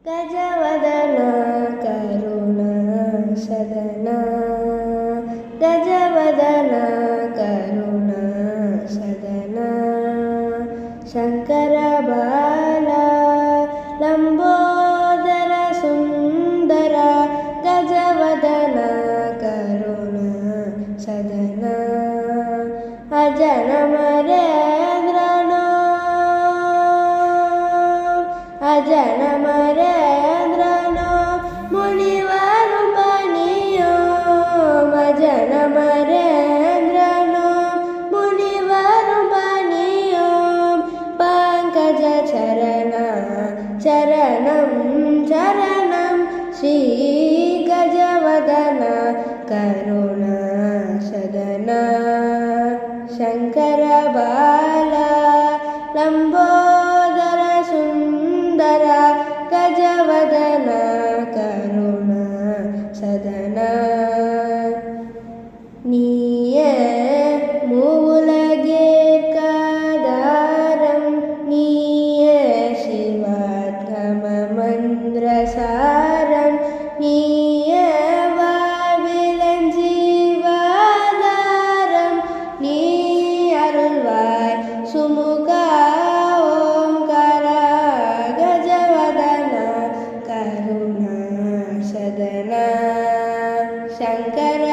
ಗಜವದನ ಕರುಣ ಸದನ ಗಜವದನ ಕರುಣ ಸದನ ಶಂಕರ ಬಾಲ ಲಂಬೋದರ ಸುಂದರ ಗಜವದನ ಕರುಣ ಸದನ ಅಜನ ಮರೇಂದ್ರನೋ ಅಜನ ಮರೇಂದ್ರನೋ ಮುನಿವರು ಬನಿಯೋ ಅಜನ ಮರೇಂದ್ರನೋ ಮುನಿವರು ಬನಿಯೋ ಪಂಕಜ ಚರಣ ಚರಣಂ ಚರಣಂ ಶ್ರೀ ಗಜವದನ ಕರುಣ ಸದನ ಶಂಕರ ಬಾಲ ಲಂಬೋದರ ಸುಂದರ ಗಜವದನ ಕರುಣ ಸದನ ನೀಯೇ ಮೂಲಗೇರ್ಕಾದಾರಂ ನೀಯೇ ಶಿವಾತ್ಮ ಮಂದ್ರಸಾರಂ ನೀಯೇ வாழ்விலன் ஜீவாதாரம் நீ அருள்வாய் சுமுகா ஓங்கார கஜவதன கருணா சதன சங்கர